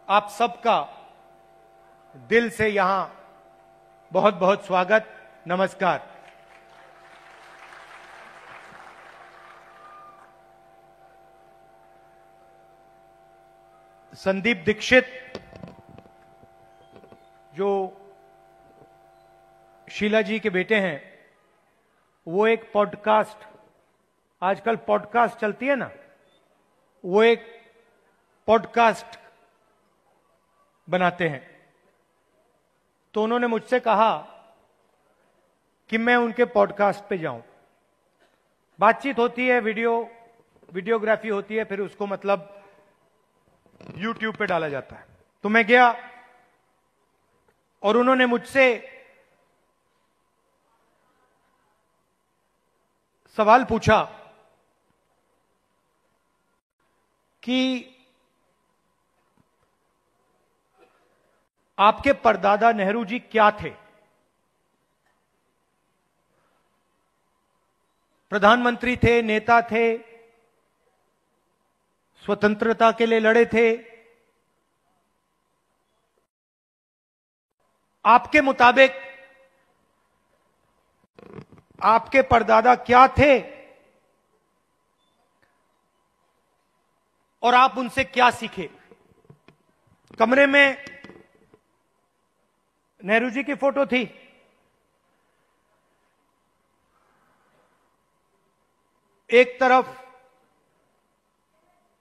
आप सबका दिल से यहां बहुत बहुत स्वागत, नमस्कार। संदीप दीक्षित जो शीला जी के बेटे हैं, वो एक पॉडकास्ट, आजकल पॉडकास्ट चलती है ना, वो एक पॉडकास्ट बनाते हैं। तो उन्होंने मुझसे कहा कि मैं उनके पॉडकास्ट पे जाऊं। बातचीत होती है, वीडियोग्राफी होती है, फिर उसको मतलब यूट्यूब पे डाला जाता है। तो मैं गया और उन्होंने मुझसे सवाल पूछा कि आपके परदादा नेहरू जी क्या थे? प्रधानमंत्री थे, नेता थे, स्वतंत्रता के लिए लड़े थे। आपके मुताबिक आपके परदादा क्या थे और आप उनसे क्या सीखे? कमरे में नेहरू जी की फोटो थी, एक तरफ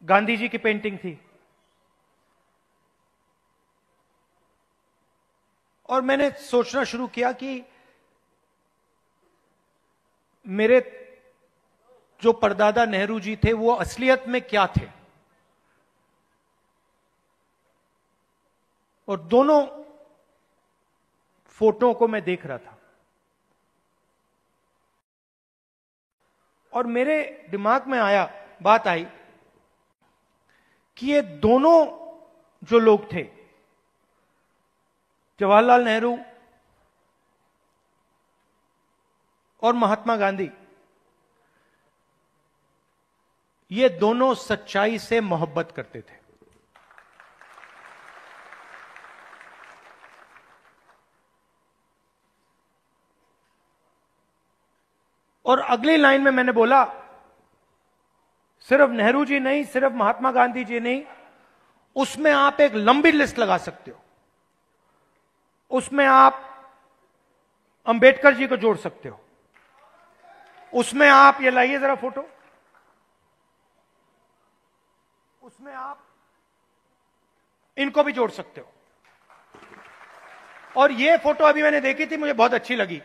गांधी जी की पेंटिंग थी, और मैंने सोचना शुरू किया कि मेरे जो परदादा नेहरू जी थे वो असलियत में क्या थे। और दोनों फोटो को मैं देख रहा था और मेरे दिमाग में बात आई कि ये दोनों जो लोग थे, जवाहरलाल नेहरू और महात्मा गांधी, ये दोनों सच्चाई से मोहब्बत करते थे। और अगली लाइन में मैंने बोला, सिर्फ नेहरू जी नहीं, सिर्फ महात्मा गांधी जी नहीं, उसमें आप एक लंबी लिस्ट लगा सकते हो। उसमें आप अंबेडकर जी को जोड़ सकते हो, उसमें आप, ये लाइए जरा फोटो, उसमें आप इनको भी जोड़ सकते हो। और ये फोटो अभी मैंने देखी थी, मुझे बहुत अच्छी लगी।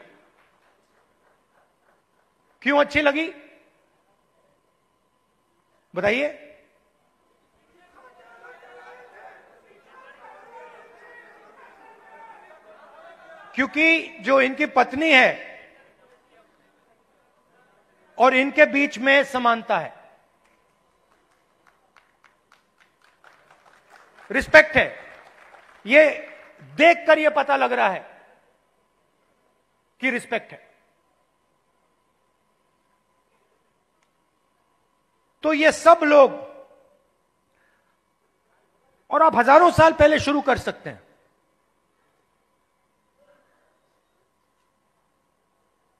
क्यों अच्छी लगी बताइए? क्योंकि जो इनकी पत्नी है और इनके बीच में समानता है, रिस्पेक्ट है। ये देखकर ये पता लग रहा है कि रिस्पेक्ट है। तो ये सब लोग, और आप हजारों साल पहले शुरू कर सकते हैं।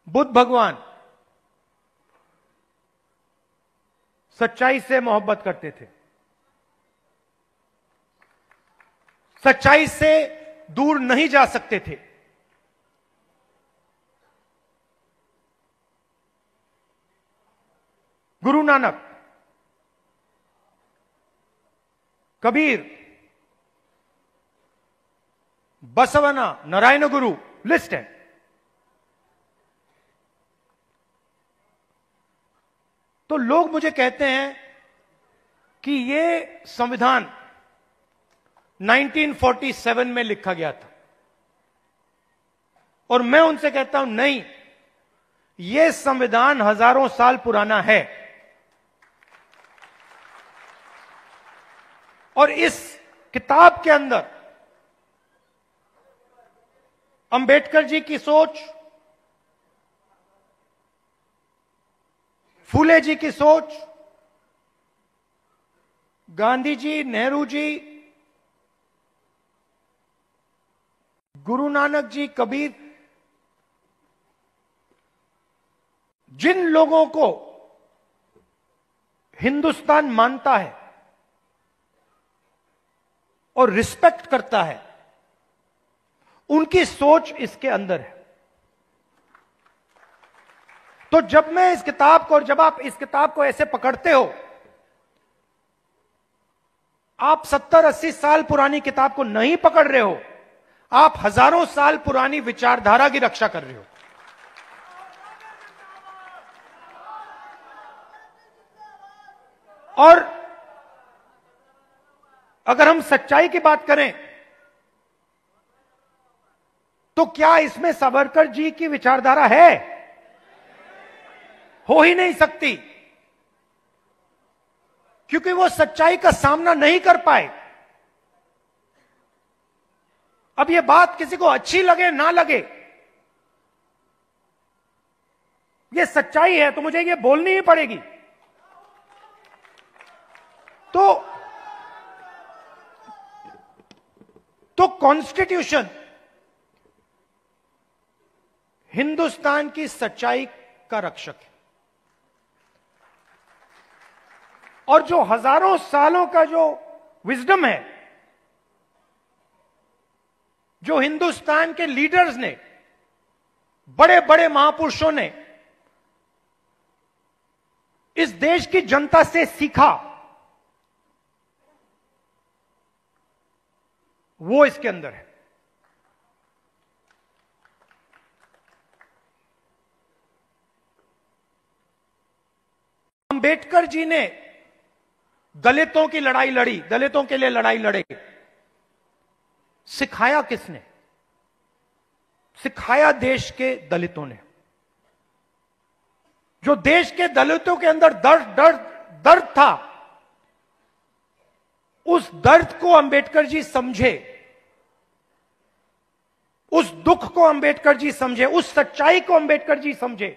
बुद्ध भगवान सच्चाई से मोहब्बत करते थे, सच्चाई से दूर नहीं जा सकते थे। गुरु नानक, कबीर, बसवना, नारायण गुरु, लिस्ट है। तो लोग मुझे कहते हैं कि ये संविधान 1947 में लिखा गया था, और मैं उनसे कहता हूं नहीं, यह संविधान हजारों साल पुराना है। और इस किताब के अंदर अंबेडकर जी की सोच, फूले जी की सोच, गांधी जी, नेहरू जी, गुरु नानक जी, कबीर, जिन लोगों को हिंदुस्तान मानता है और रिस्पेक्ट करता है, उनकी सोच इसके अंदर है। तो जब मैं इस किताब को, और जब आप इस किताब को ऐसे पकड़ते हो, आप 70-80 साल पुरानी किताब को नहीं पकड़ रहे हो, आप हजारों साल पुरानी विचारधारा की रक्षा कर रहे हो। और अगर हम सच्चाई की बात करें तो क्या इसमें सावरकर जी की विचारधारा है? हो ही नहीं सकती, क्योंकि वो सच्चाई का सामना नहीं कर पाए। अब ये बात किसी को अच्छी लगे ना लगे, ये सच्चाई है, तो मुझे ये बोलनी ही पड़ेगी। तो कॉन्स्टिट्यूशन हिंदुस्तान की सच्चाई का रक्षक है, और जो हजारों सालों का जो विजडम है, जो हिंदुस्तान के लीडर्स ने, बड़े बड़े महापुरुषों ने इस देश की जनता से सीखा, वो इसके अंदर है। अंबेडकर जी ने दलितों की लड़ाई लड़ी, दलितों के लिए लड़ाई लड़े। सिखाया किसने? सिखाया देश के दलितों ने। जो देश के दलितों के अंदर दर्द था, उस दर्द को अंबेडकर जी समझे, उस दुख को अंबेडकर जी समझे, उस सच्चाई को अंबेडकर जी समझे,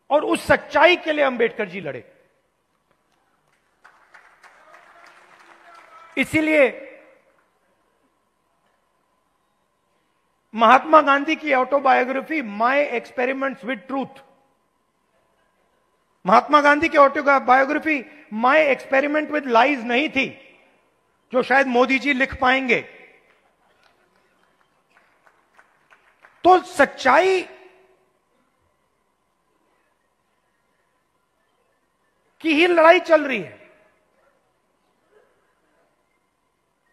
और उस सच्चाई के लिए अंबेडकर जी लड़े। इसीलिए महात्मा गांधी की autobiography My Experiments with Truth, Mahatma Gandhi की autobiography My Experiment with Lies नहीं थी, जो शायद मोदी जी लिख पाएंगे। तो सच्चाई की ही लड़ाई चल रही है।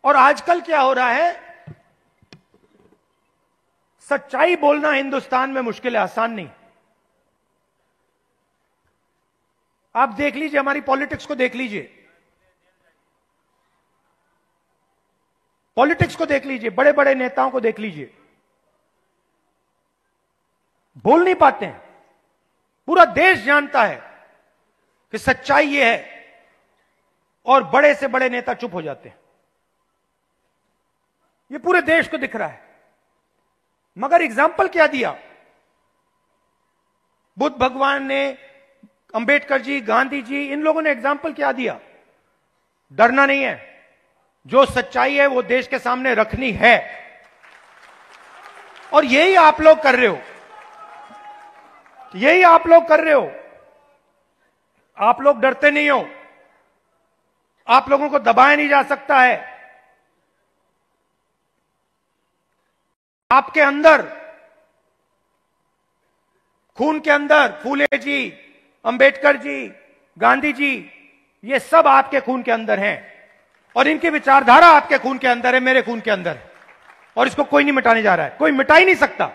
और आजकल क्या हो रहा है, सच्चाई बोलना हिंदुस्तान में मुश्किल है, आसान नहीं। आप देख लीजिए, हमारी पॉलिटिक्स को देख लीजिए, पॉलिटिक्स को देख लीजिए, बड़े बड़े नेताओं को देख लीजिए, बोल नहीं पाते हैं। पूरा देश जानता है कि सच्चाई ये है, और बड़े से बड़े नेता चुप हो जाते हैं। ये पूरे देश को दिख रहा है। मगर एग्जाम्पल क्या दिया? बुद्ध भगवान ने, अंबेडकर जी, गांधी जी, इन लोगों ने एग्जाम्पल क्या दिया? डरना नहीं है, जो सच्चाई है वो देश के सामने रखनी है। और यही आप लोग कर रहे हो, यही आप लोग कर रहे हो। आप लोग डरते नहीं हो, आप लोगों को दबाया नहीं जा सकता है। आपके अंदर, खून के अंदर, फूले जी, अंबेडकर जी, गांधी जी, ये सब आपके खून के अंदर हैं, और इनकी विचारधारा आपके खून के अंदर है, मेरे खून के अंदर है, और इसको कोई नहीं मिटाने जा रहा है, कोई मिटा ही नहीं सकता।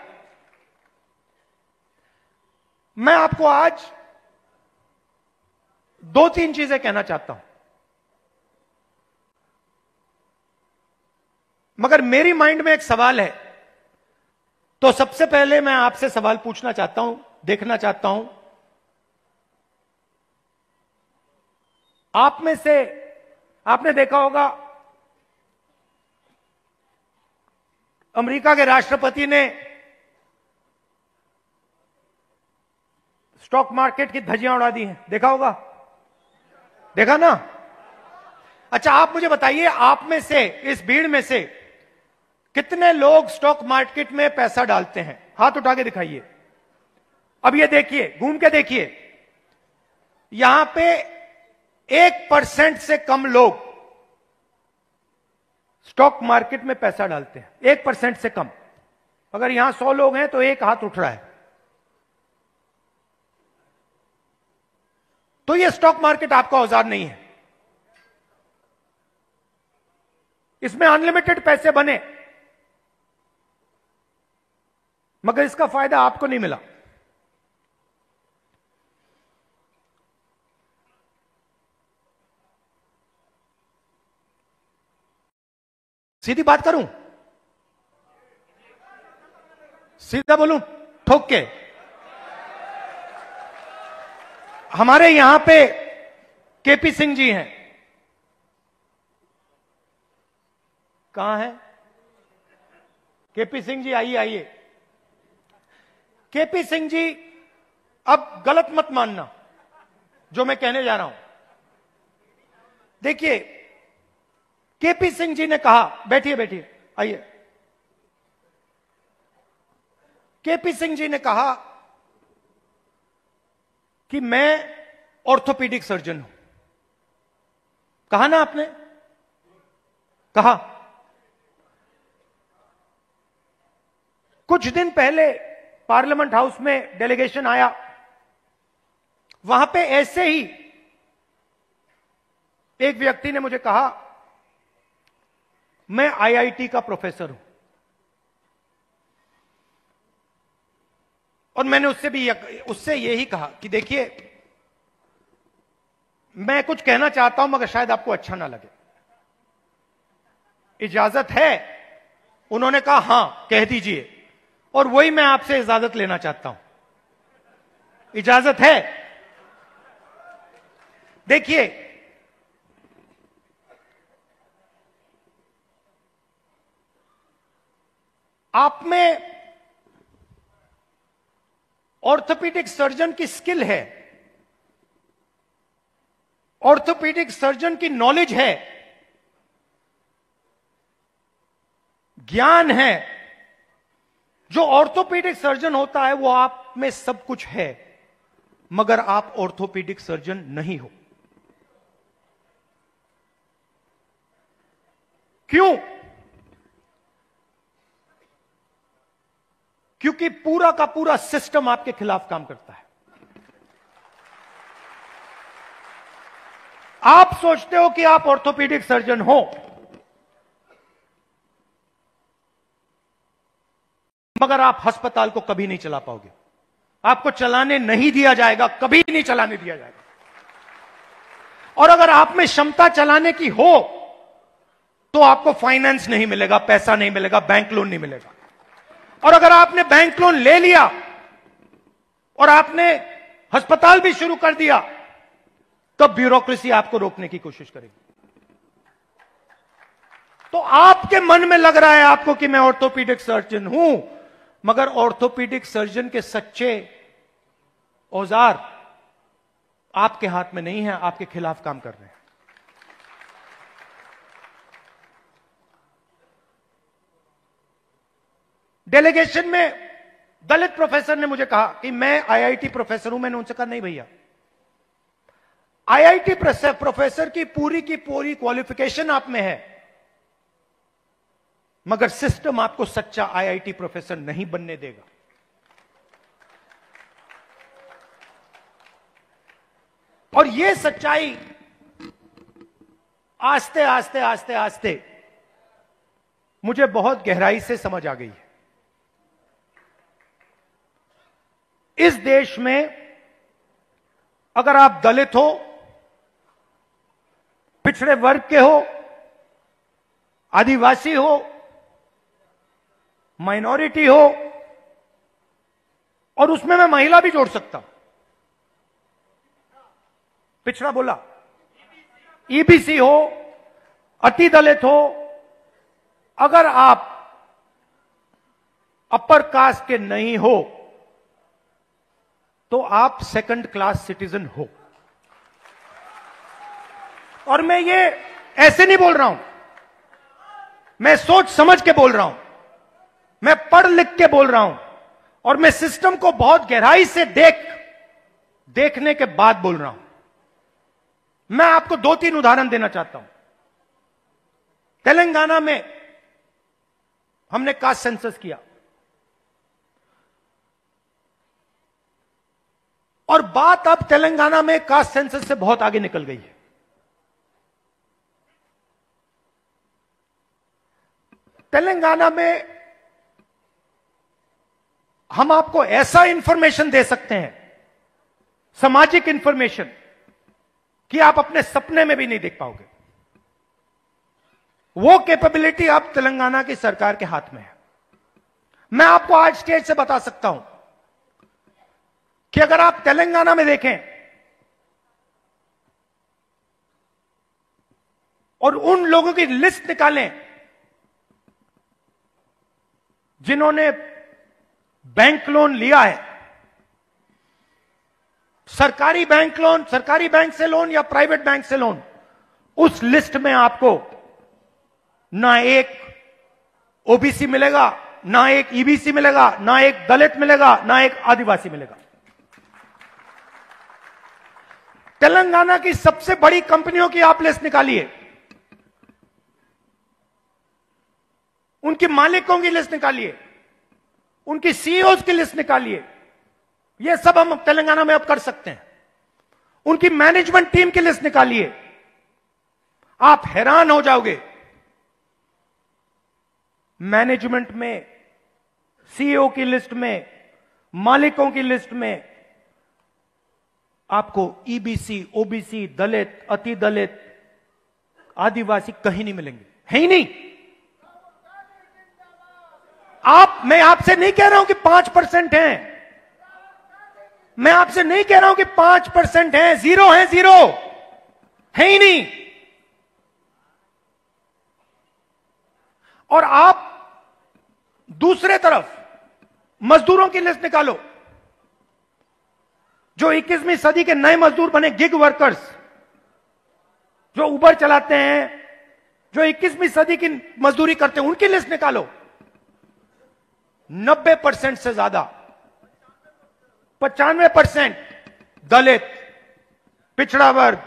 मैं आपको आज 2-3 चीजें कहना चाहता हूं, मगर मेरी माइंड में एक सवाल है। तो सबसे पहले मैं आपसे सवाल पूछना चाहता हूं, देखना चाहता हूं, आप में से, आपने देखा होगा अमेरिका के राष्ट्रपति ने स्टॉक मार्केट की धज्जियां उड़ा दी हैं, देखा होगा, देखा ना? अच्छा, आप मुझे बताइए, आप में से, इस भीड़ में से कितने लोग स्टॉक मार्केट में पैसा डालते हैं? हाथ उठा के दिखाइए। अब ये देखिए, घूम के देखिए, यहां पे 1% से कम लोग स्टॉक मार्केट में पैसा डालते हैं। 1% से कम। अगर यहां 100 लोग हैं तो एक हाथ उठ रहा है। तो ये स्टॉक मार्केट आपका औजार नहीं है। इसमें अनलिमिटेड पैसे बने, मगर इसका फायदा आपको नहीं मिला। सीधी बात करूं, सीधा बोलूं, ठोक के। हमारे यहां पे केपी सिंह जी हैं। कहां है केपी सिंह जी? आइए आइए। केपी सिंह जी, अब गलत मत मानना जो मैं कहने जा रहा हूं। देखिए, केपी सिंह जी ने कहा, बैठिए बैठिए, आइए। केपी सिंह जी ने कहा कि मैं ऑर्थोपीडिक सर्जन हूं। कहा ना आपने? कहा। कुछ दिन पहले पार्लियामेंट हाउस में डेलीगेशन आया, वहां पे ऐसे ही एक व्यक्ति ने मुझे कहा, मैं आईआईटी का प्रोफेसर हूं। और मैंने उससे यही कहा कि देखिए, मैं कुछ कहना चाहता हूं मगर शायद आपको अच्छा ना लगे, इजाजत है? उन्होंने कहा हां, कह दीजिए। और वही मैं आपसे इजाजत लेना चाहता हूं। इजाजत है? देखिए, आप में ऑर्थोपीडिक सर्जन की स्किल है, ऑर्थोपीडिक सर्जन की नॉलेज है, ज्ञान है। जो ऑर्थोपीडिक सर्जन होता है वो आप में सब कुछ है, मगर आप ऑर्थोपीडिक सर्जन नहीं हो। क्यों? क्योंकि पूरा का पूरा सिस्टम आपके खिलाफ काम करता है। आप सोचते हो कि आप ऑर्थोपीडिक सर्जन हो, मगर आप अस्पताल को कभी नहीं चला पाओगे। आपको चलाने नहीं दिया जाएगा, कभी नहीं चलाने दिया जाएगा। और अगर आप में क्षमता चलाने की हो तो आपको फाइनेंस नहीं मिलेगा, पैसा नहीं मिलेगा, बैंक लोन नहीं मिलेगा। और अगर आपने बैंक लोन ले लिया और आपने अस्पताल भी शुरू कर दिया, तब ब्यूरोक्रेसी आपको रोकने की कोशिश करेगी। तो आपके मन में लग रहा है आपको कि मैं ऑर्थोपीडिक सर्जन हूं, मगर ऑर्थोपीडिक सर्जन के सच्चे औजार आपके हाथ में नहीं है, आपके खिलाफ काम कर रहे हैं। डेलीगेशन में दलित प्रोफेसर ने मुझे कहा कि मैं आईआईटी प्रोफेसर हूं। मैंने उनसे कहा नहीं भैया, आईआईटी प्रोफेसर की पूरी क्वालिफिकेशन आप में है, मगर सिस्टम आपको सच्चा आईआईटी प्रोफेसर नहीं बनने देगा। और यह सच्चाई आस्ते आस्ते आस्ते आस्ते मुझे बहुत गहराई से समझ आ गई है। इस देश में अगर आप दलित हो, पिछड़े वर्ग के हो, आदिवासी हो, माइनॉरिटी हो, और उसमें मैं महिला भी जोड़ सकता हूं, पिछड़ा बोला, ईबीसी हो, अति दलित हो, अगर आप अपर कास्ट के नहीं हो तो आप सेकंड क्लास सिटीजन हो। और मैं ये ऐसे नहीं बोल रहा हूं, मैं सोच समझ के बोल रहा हूं। मैं पढ़ लिख के बोल रहा हूं और मैं सिस्टम को बहुत गहराई से देखने के बाद बोल रहा हूं। मैं आपको 2-3 उदाहरण देना चाहता हूं। तेलंगाना में हमने कास्ट सेंसस किया और बात अब तेलंगाना में कास्ट सेंसस से बहुत आगे निकल गई है। तेलंगाना में हम आपको ऐसा इंफॉर्मेशन दे सकते हैं, सामाजिक इंफॉर्मेशन, कि आप अपने सपने में भी नहीं देख पाओगे। वो कैपेबिलिटी अब तेलंगाना की सरकार के हाथ में है। मैं आपको आज स्टेज से बता सकता हूं कि अगर आप तेलंगाना में देखें और उन लोगों की लिस्ट निकालें जिन्होंने बैंक लोन लिया है, सरकारी बैंक लोन, सरकारी बैंक से लोन या प्राइवेट बैंक से लोन, उस लिस्ट में आपको ना एक ओबीसी मिलेगा, ना एक ईबीसी मिलेगा, ना एक दलित मिलेगा, ना एक आदिवासी मिलेगा। तेलंगाना की सबसे बड़ी कंपनियों की आप लिस्ट निकालिए, उनके मालिकों की लिस्ट निकालिए, उनकी सीईओज की लिस्ट निकालिए। यह सब हम तेलंगाना में अब कर सकते हैं। उनकी मैनेजमेंट टीम की लिस्ट निकालिए, आप हैरान हो जाओगे। मैनेजमेंट में, सीईओ की लिस्ट में, मालिकों की लिस्ट में आपको ईबीसी, ओबीसी, दलित, अति दलित, आदिवासी कहीं नहीं मिलेंगे, है ही नहीं। मैं आपसे नहीं कह रहा हूं कि 5% हैं, मैं आपसे नहीं कह रहा हूं कि 5% हैं, 0 है, 0 है ही नहीं। और आप दूसरे तरफ मजदूरों की लिस्ट निकालो, जो 21वीं सदी के नए मजदूर बने, गिग वर्कर्स, जो उबर चलाते हैं, जो 21वीं सदी की मजदूरी करते हैं, उनकी लिस्ट निकालो। 90% से ज्यादा, 95% दलित, पिछड़ा वर्ग,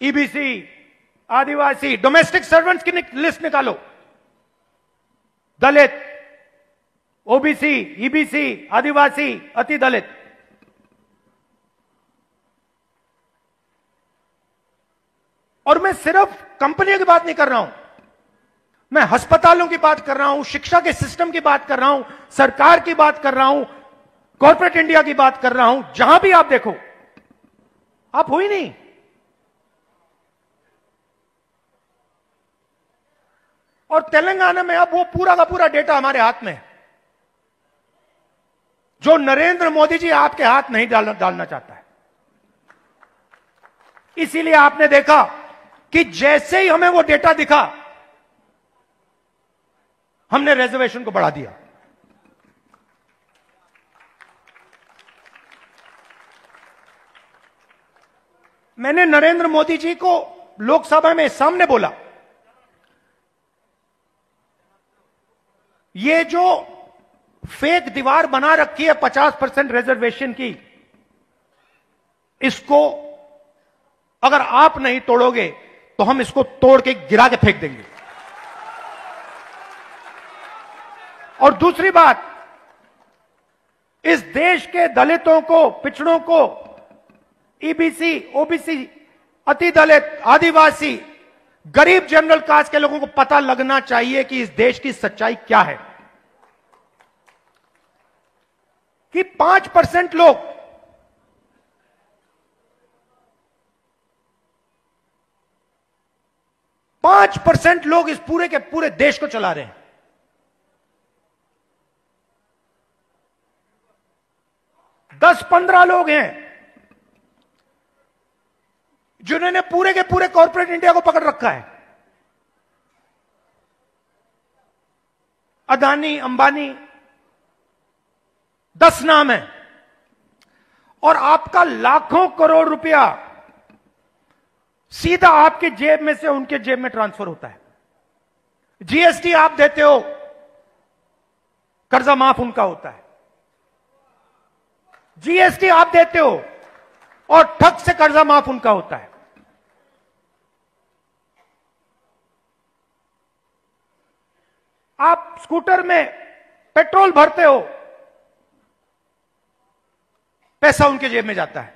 ईबीसी, आदिवासी, डोमेस्टिक सर्वेंट्स की लिस्ट निकालो। दलित, ओबीसी, ईबीसी, आदिवासी, अति दलित। और मैं सिर्फ कंपनियों की बात नहीं कर रहा हूं, मैं अस्पतालों की बात कर रहा हूं, शिक्षा के सिस्टम की बात कर रहा हूं, सरकार की बात कर रहा हूं, कॉर्पोरेट इंडिया की बात कर रहा हूं। जहां भी आप देखो, आप हो ही नहीं। और तेलंगाना में अब वो पूरा का पूरा डेटा हमारे हाथ में है, जो नरेंद्र मोदी जी आपके हाथ नहीं डालना चाहता है। इसीलिए आपने देखा कि जैसे ही हमें वो डेटा दिखा, हमने रिजर्वेशन को बढ़ा दिया। मैंने नरेंद्र मोदी जी को लोकसभा में सामने बोला, ये जो फेक दीवार बना रखी है 50% रिजर्वेशन की, इसको अगर आप नहीं तोड़ोगे तो हम इसको तोड़ के गिरा के फेंक देंगे। और दूसरी बात, इस देश के दलितों को, पिछड़ों को, ईबीसी, ओबीसी, अति दलित, आदिवासी, गरीब जनरल कास्ट के लोगों को पता लगना चाहिए कि इस देश की सच्चाई क्या है। कि 5% लोग इस पूरे के पूरे देश को चला रहे हैं। 10-15 लोग हैं जिन्होंने पूरे के पूरे कॉर्पोरेट इंडिया को पकड़ रखा है। अदानी, अंबानी, 10 नाम है। और आपका लाखों करोड़ रुपया सीधा आपके जेब में से उनके जेब में ट्रांसफर होता है। जीएसटी आप देते हो, कर्जा माफ उनका होता है। जीएसटी आप देते हो और ठग से कर्जा माफ उनका होता है। आप स्कूटर में पेट्रोल भरते हो, पैसा उनके जेब में जाता है।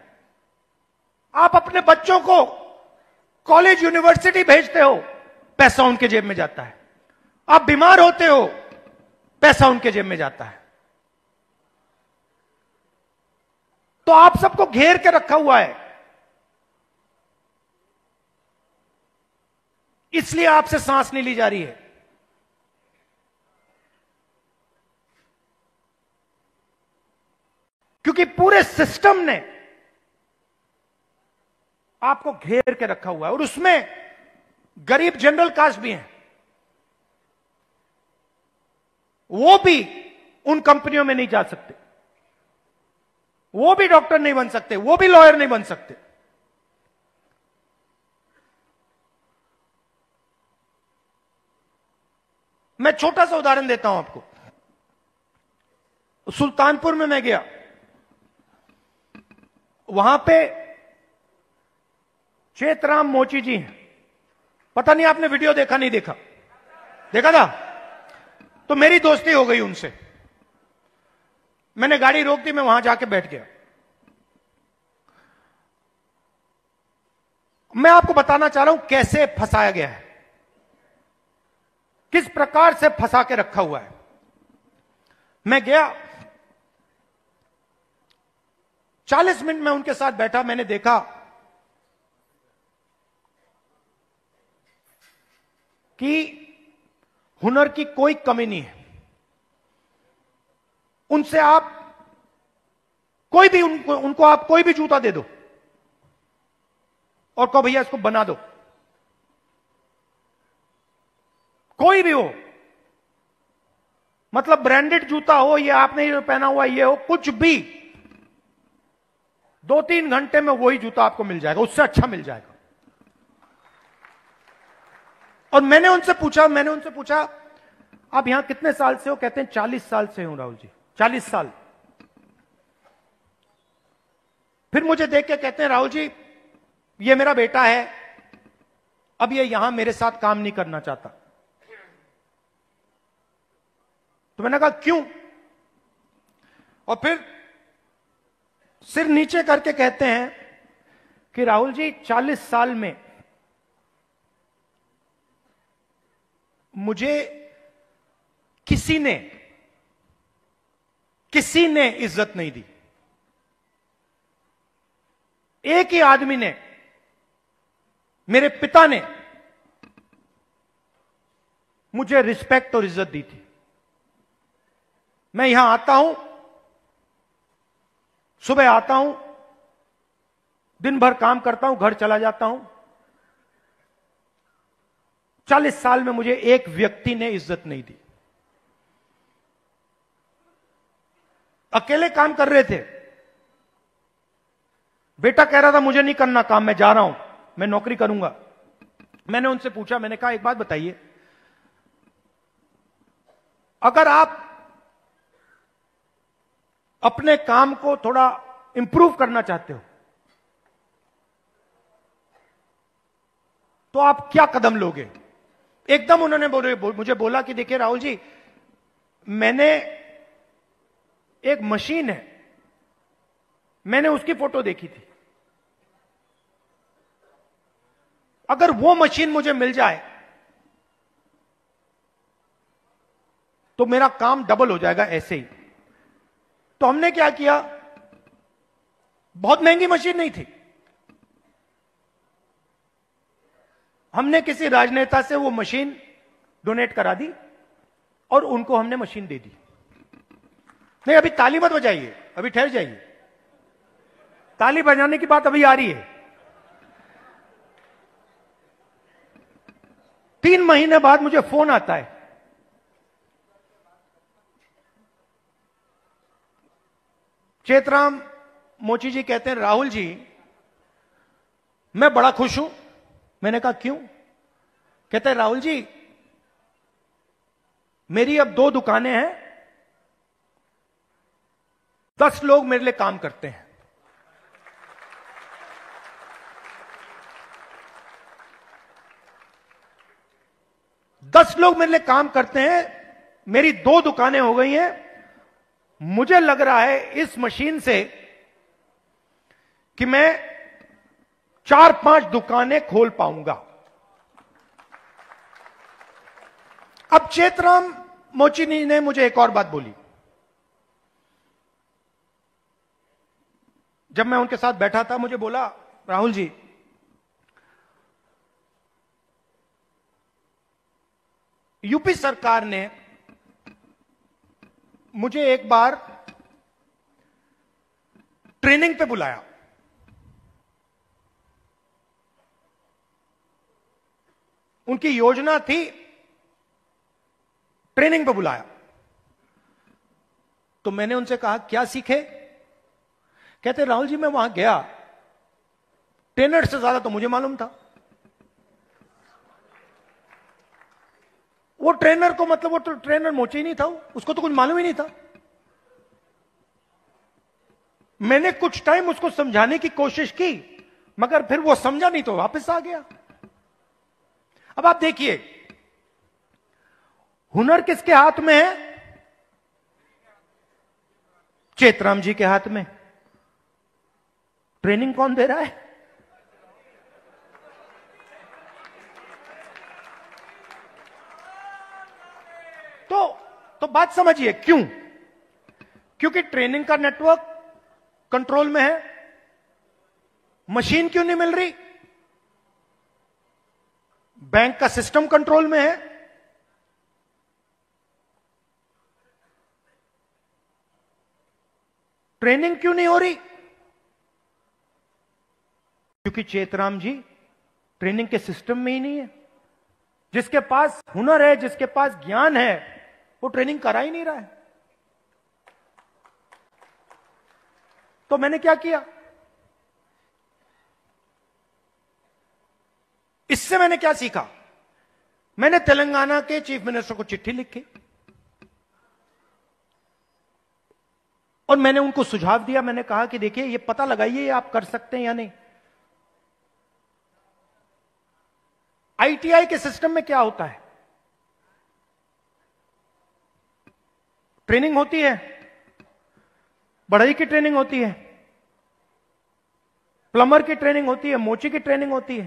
आप अपने बच्चों को कॉलेज यूनिवर्सिटी भेजते हो, पैसा उनके जेब में जाता है। आप बीमार होते हो, पैसा उनके जेब में जाता है। तो आप सबको घेर के रखा हुआ है, इसलिए आपसे सांस नहीं ली जा रही है। क्योंकि पूरे सिस्टम ने आपको घेर के रखा हुआ है, और उसमें गरीब जनरल कास्ट भी हैं। वो भी उन कंपनियों में नहीं जा सकते, वो भी डॉक्टर नहीं बन सकते, वो भी लॉयर नहीं बन सकते। मैं छोटा सा उदाहरण देता हूं आपको। सुल्तानपुर में मैं गया, वहां पे चेतराम मोची जी हैं। पता नहीं आपने वीडियो देखा नहीं देखा? देखा था? तो मेरी दोस्ती हो गई उनसे। मैंने गाड़ी रोक दी, मैं वहां जाके बैठ गया। मैं आपको बताना चाह रहा हूं कैसे फंसाया गया है, किस प्रकार से फंसा के रखा हुआ है। मैं गया, 40 मिनट में उनके साथ बैठा। मैंने देखा कि हुनर की कोई कमी नहीं है। उनसे आप कोई भी उनको आप कोई भी जूता दे दो और कहो भैया इसको बना दो, कोई भी हो, मतलब ब्रांडेड जूता हो, ये आपने जो पहना हुआ ये हो, कुछ भी, 2-3 घंटे में वही जूता आपको मिल जाएगा, उससे अच्छा मिल जाएगा। और मैंने उनसे पूछा आप यहां कितने साल से हो? कहते हैं 40 साल से हूं राहुल जी, 40 साल। फिर मुझे देख के कहते हैं राहुल जी ये मेरा बेटा है, अब ये यहां मेरे साथ काम नहीं करना चाहता। तो मैंने कहा क्यों? और फिर सिर नीचे करके कहते हैं कि राहुल जी 40 साल में मुझे किसी ने इज्जत नहीं दी। एक ही आदमी ने, मेरे पिता ने मुझे रिस्पेक्ट और इज्जत दी थी। मैं यहां आता हूं, सुबह आता हूं, दिन भर काम करता हूं, घर चला जाता हूं। 40 साल में मुझे एक व्यक्ति ने इज्जत नहीं दी। अकेले काम कर रहे थे, बेटा कह रहा था मुझे नहीं करना काम, मैं जा रहा हूं, मैं नौकरी करूंगा। मैंने उनसे पूछा, मैंने कहा एक बात बताइए, अगर आप अपने काम को थोड़ा इंप्रूव करना चाहते हो तो आप क्या कदम लोगे? एकदम उन्होंने मुझे बोला कि देखिए राहुल जी, मैंने एक मशीन है, मैंने उसकी फोटो देखी थी, अगर वो मशीन मुझे मिल जाए तो मेरा काम डबल हो जाएगा ऐसे ही। तो हमने क्या किया, बहुत महंगी मशीन नहीं थी, हमने किसी राजनेता से वो मशीन डोनेट करा दी और उनको हमने मशीन दे दी। नहीं अभी ताली मत बजाइए, अभी ठहर जाइए, ताली बजाने की बात अभी आ रही है। 3 महीने बाद मुझे फोन आता है, चेतराम मोची जी कहते हैं राहुल जी मैं बड़ा खुश हूं। मैंने कहा क्यों? कहते हैं राहुल जी मेरी अब 2 दुकानें हैं 10 लोग मेरे लिए काम करते हैं। दस लोग मेरे लिए काम करते हैं। मेरी 2 दुकानें हो गई हैं। मुझे लग रहा है इस मशीन से कि मैं 4-5 दुकानें खोल पाऊंगा। अब चेतराम मोची ने मुझे एक और बात बोली। जब मैं उनके साथ बैठा था, मुझे बोला, राहुल जी, यूपी सरकार ने मुझे एक बार ट्रेनिंग पे बुलाया। उनकी योजना थी, ट्रेनिंग पे बुलाया। तो मैंने उनसे कहा क्या सीखे? कहते राहुल जी, मैं वहां गया, ट्रेनर से ज्यादा तो मुझे मालूम था। वो ट्रेनर को, मतलब वो तो ट्रेनर मोची ही नहीं था, उसको तो कुछ मालूम ही नहीं था। मैंने कुछ टाइम उसको समझाने की कोशिश की, मगर फिर वो समझा नहीं तो वापस आ गया। अब आप देखिए, हुनर किसके हाथ में है? चेतराम जी के हाथ में। ट्रेनिंग कौन दे रहा है? तो बात समझिए क्यों? क्योंकि ट्रेनिंग का नेटवर्क कंट्रोल में है। मशीन क्यों नहीं मिल रही? बैंक का सिस्टम कंट्रोल में है। ट्रेनिंग क्यों नहीं हो रही? क्योंकि चेतराम जी ट्रेनिंग के सिस्टम में ही नहीं है। जिसके पास हुनर है, जिसके पास ज्ञान है, वो ट्रेनिंग करा ही नहीं रहा है। तो मैंने क्या किया? इससे मैंने क्या सीखा? मैंने तेलंगाना के चीफ मिनिस्टर को चिट्ठी लिखी और मैंने उनको सुझाव दिया। मैंने कहा कि देखिए, ये पता लगाइए ये आप कर सकते हैं या नहीं। आईटीआई के सिस्टम में क्या होता है? ट्रेनिंग होती है, बढ़ई की ट्रेनिंग होती है, प्लम्बर की ट्रेनिंग होती है, मोची की ट्रेनिंग होती है,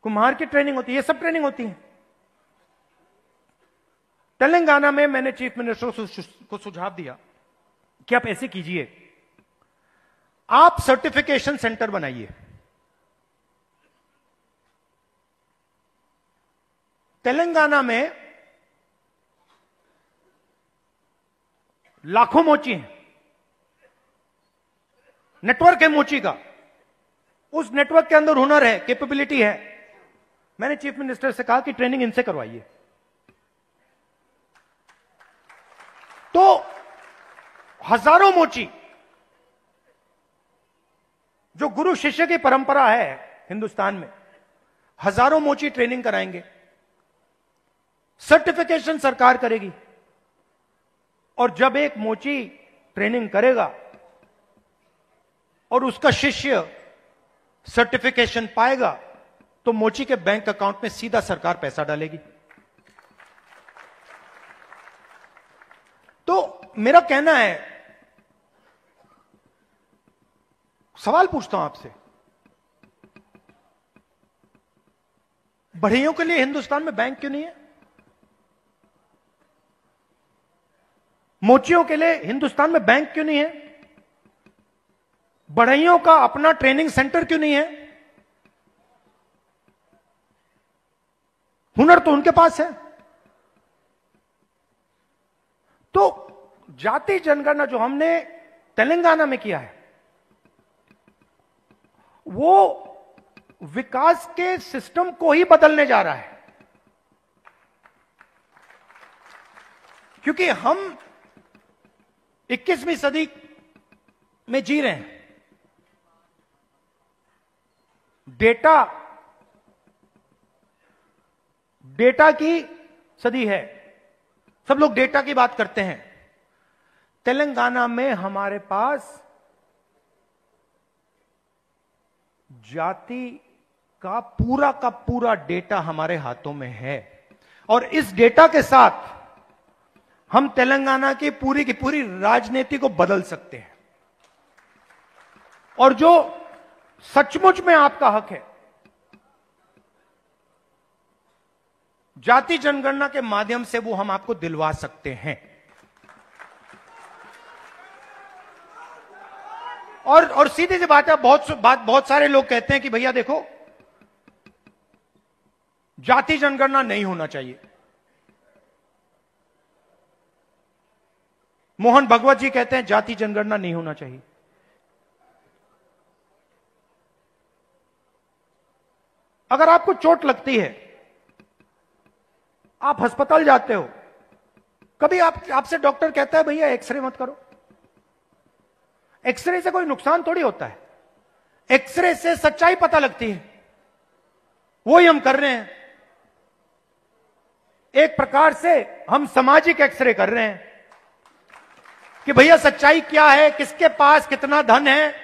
कुम्हार की ट्रेनिंग होती है, ये सब ट्रेनिंग होती है। तेलंगाना में मैंने चीफ मिनिस्टर को सुझाव दिया कि आप ऐसे कीजिए, आप सर्टिफिकेशन सेंटर बनाइए। तेलंगाना में लाखों मोची हैं, नेटवर्क है मोची का, उस नेटवर्क के अंदर हुनर है, कैपेबिलिटी है। मैंने चीफ मिनिस्टर से कहा कि ट्रेनिंग इनसे करवाइए। तो हजारों मोची, जो गुरु शिष्य की परंपरा है हिंदुस्तान में, हजारों मोची ट्रेनिंग कराएंगे। सर्टिफिकेशन सरकार करेगी और जब एक मोची ट्रेनिंग करेगा और उसका शिष्य सर्टिफिकेशन पाएगा तो मोची के बैंक अकाउंट में सीधा सरकार पैसा डालेगी। तो मेरा कहना है, सवाल पूछता हूं आपसे, बढ़इयों के लिए हिंदुस्तान में बैंक क्यों नहीं है? मोचियों के लिए हिंदुस्तान में बैंक क्यों नहीं है? बढ़इयों का अपना ट्रेनिंग सेंटर क्यों नहीं है? हुनर तो उनके पास है। तो जाति जनगणना जो हमने तेलंगाना में किया है, वो विकास के सिस्टम को ही बदलने जा रहा है। क्योंकि हम 21वीं सदी में जी रहे हैं। डेटा की सदी है। सब लोग डेटा की बात करते हैं। तेलंगाना में हमारे पास जाति का पूरा डेटा हमारे हाथों में है और इस डेटा के साथ हम तेलंगाना की पूरी राजनीति को बदल सकते हैं। और जो सचमुच में आपका हक है, जाति जनगणना के माध्यम से वो हम आपको दिलवा सकते हैं। और सीधी सी बात है, बहुत सारे लोग कहते हैं कि भैया देखो, जाति जनगणना नहीं होना चाहिए। मोहन भगवत जी कहते हैं जाति जनगणना नहीं होना चाहिए। अगर आपको चोट लगती है, आप अस्पताल जाते हो, कभी आपसे डॉक्टर कहता है भैया एक्सरे मत करो। एक्सरे से कोई नुकसान थोड़ी होता है, एक्सरे से सच्चाई पता लगती है। वही हम कर रहे हैं, एक प्रकार से हम सामाजिक एक्सरे कर रहे हैं कि भैया सच्चाई क्या है, किसके पास कितना धन है,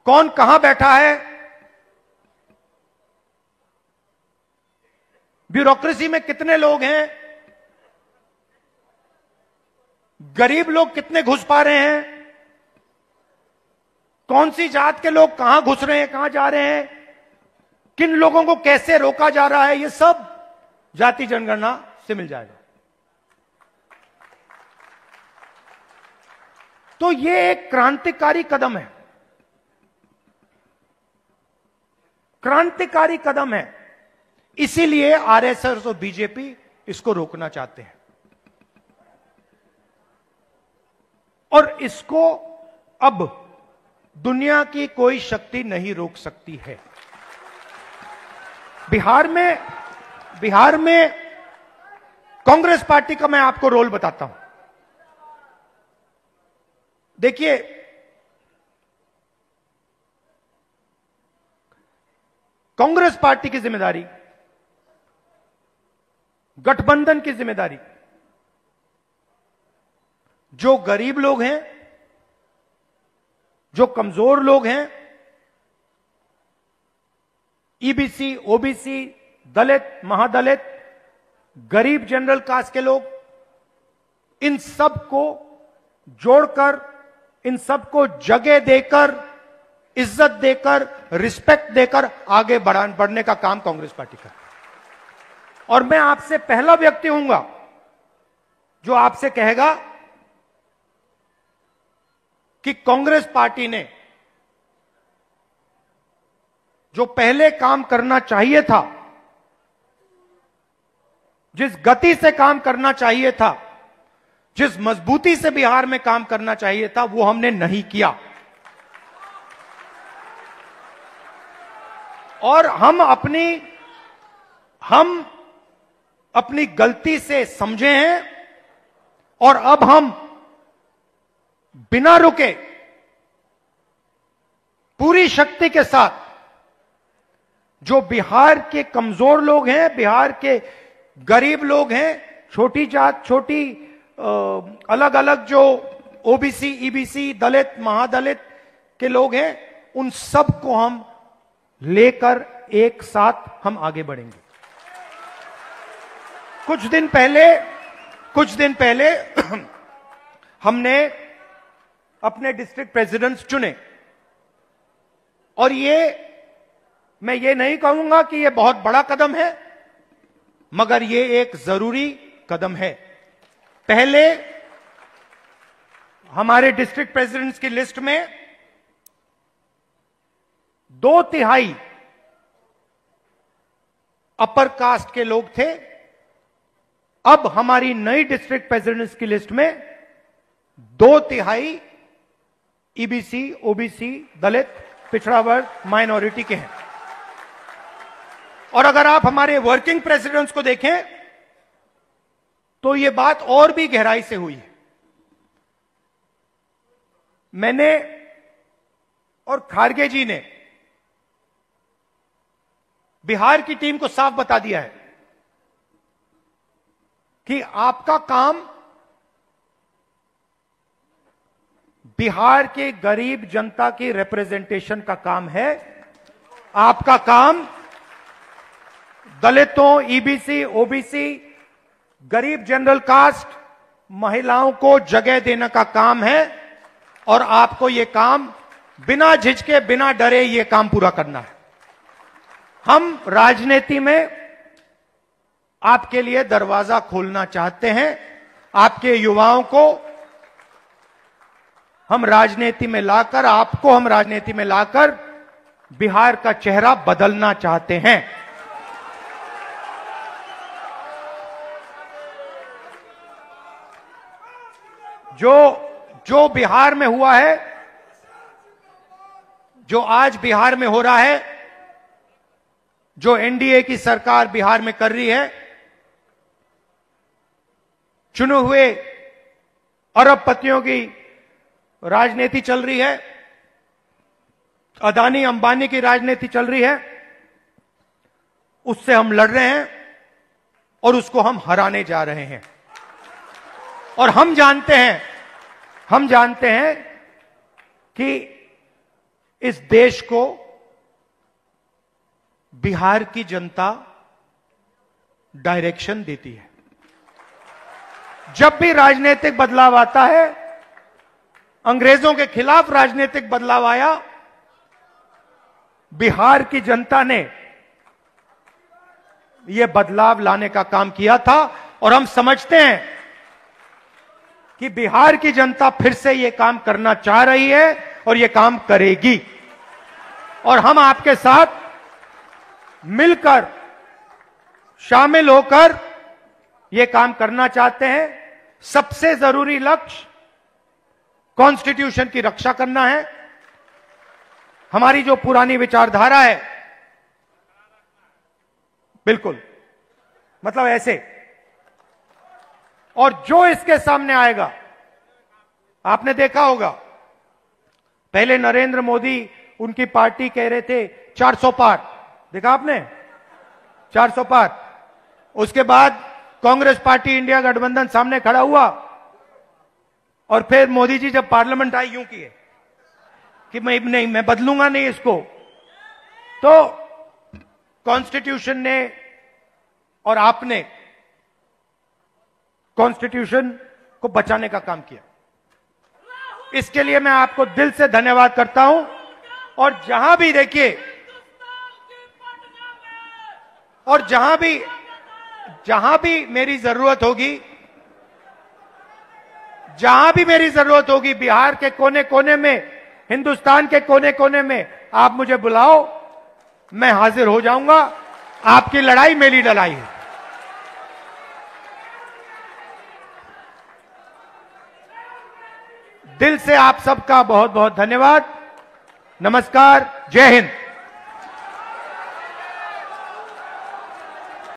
कौन कहां बैठा है, ब्यूरोक्रेसी में कितने लोग हैं, गरीब लोग कितने घुस पा रहे हैं, कौन सी जात के लोग कहां घुस रहे हैं, कहां जा रहे हैं, किन लोगों को कैसे रोका जा रहा है, ये सब जाति जनगणना से मिल जाएगा। तो ये एक क्रांतिकारी कदम है, क्रांतिकारी कदम है। इसीलिए आरएसएस और बीजेपी इसको रोकना चाहते हैं और इसको अब दुनिया की कोई शक्ति नहीं रोक सकती है। बिहार में कांग्रेस पार्टी का मैं आपको रोल बताता हूं। देखिए, कांग्रेस पार्टी की जिम्मेदारी, गठबंधन की जिम्मेदारी, जो गरीब लोग हैं, जो कमजोर लोग हैं, ईबीसी, ओबीसी, दलित, महादलित, गरीब जनरल कास्ट के लोग, इन सब को जोड़कर, इन सबको जगह देकर, इज्जत देकर, रिस्पेक्ट देकर आगे बढ़ने का काम कांग्रेस पार्टी का। और मैं आपसे पहला व्यक्ति हूंगा जो आपसे कहेगा कि कांग्रेस पार्टी ने जो पहले काम करना चाहिए था, जिस गति से काम करना चाहिए था, जिस मजबूती से बिहार में काम करना चाहिए था, वो हमने नहीं किया। और हम अपनी गलती से समझे हैं और अब हम बिना रुके पूरी शक्ति के साथ जो बिहार के कमजोर लोग हैं, बिहार के गरीब लोग हैं, छोटी जात, छोटी अलग अलग जो ओबीसी, ईबीसी, दलित, महादलित के लोग हैं, उन सब को हम लेकर एक साथ हम आगे बढ़ेंगे। कुछ दिन पहले हमने अपने डिस्ट्रिक्ट प्रेसिडेंट्स चुने और मैं ये नहीं कहूंगा कि ये बहुत बड़ा कदम है, मगर ये एक जरूरी कदम है। पहले हमारे डिस्ट्रिक्ट प्रेसिडेंट्स की लिस्ट में 2/3 अपर कास्ट के लोग थे। अब हमारी नई डिस्ट्रिक्ट प्रेसिडेंट्स की लिस्ट में 2/3 ईबीसी, ओबीसी, दलित, पिछड़ा वर्ग, माइनॉरिटी के हैं। और अगर आप हमारे वर्किंग प्रेसिडेंट्स को देखें तो यह बात और भी गहराई से हुई है। मैंने और खारगे जी ने बिहार की टीम को साफ बता दिया है कि आपका काम बिहार के गरीब जनता की रिप्रेजेंटेशन का काम है। आपका काम दलितों, ईबीसी, ओबीसी, गरीब जनरल कास्ट, महिलाओं को जगह देने का काम है और आपको यह काम बिना झिझके, बिना डरे यह काम पूरा करना है। हम राजनीति में आपके लिए दरवाजा खोलना चाहते हैं। आपके युवाओं को हम राजनीति में लाकर, आपको हम राजनीति में लाकर बिहार का चेहरा बदलना चाहते हैं। जो बिहार में हुआ है, जो आज बिहार में हो रहा है, जो एनडीए की सरकार बिहार में कर रही है, चुने हुए अरबपतियों की राजनीति चल रही है, अदानी अंबानी की राजनीति चल रही है, उससे हम लड़ रहे हैं और उसको हम हराने जा रहे हैं। और हम जानते हैं कि इस देश को बिहार की जनता डायरेक्शन देती है। जब भी राजनीतिक बदलाव आता है, अंग्रेजों के खिलाफ राजनीतिक बदलाव आया, बिहार की जनता ने यह बदलाव लाने का काम किया था और हम समझते हैं कि बिहार की जनता फिर से यह काम करना चाह रही है और यह काम करेगी। और हम आपके साथ मिलकर, शामिल होकर यह काम करना चाहते हैं। सबसे जरूरी लक्ष्य कॉन्स्टिट्यूशन की रक्षा करना है। हमारी जो पुरानी विचारधारा है, बिल्कुल मतलब ऐसे, और जो इसके सामने आएगा, आपने देखा होगा पहले नरेंद्र मोदी, उनकी पार्टी कह रहे थे 400 पार, देखा आपने 400 पार। उसके बाद कांग्रेस पार्टी, इंडिया गठबंधन सामने खड़ा हुआ और फिर मोदी जी जब पार्लियामेंट आई, यूं किए कि मैं बदलूंगा नहीं इसको। तो कॉन्स्टिट्यूशन ने और आपने कॉन्स्टिट्यूशन को बचाने का काम किया। इसके लिए मैं आपको दिल से धन्यवाद करता हूं। और जहां भी देखिए, और जहां भी मेरी जरूरत होगी, बिहार के कोने कोने में, हिंदुस्तान के कोने कोने में आप मुझे बुलाओ, मैं हाजिर हो जाऊंगा। आपकी लड़ाई मेरी लड़ाई है। दिल से आप सबका बहुत बहुत धन्यवाद। नमस्कार, जय हिंद।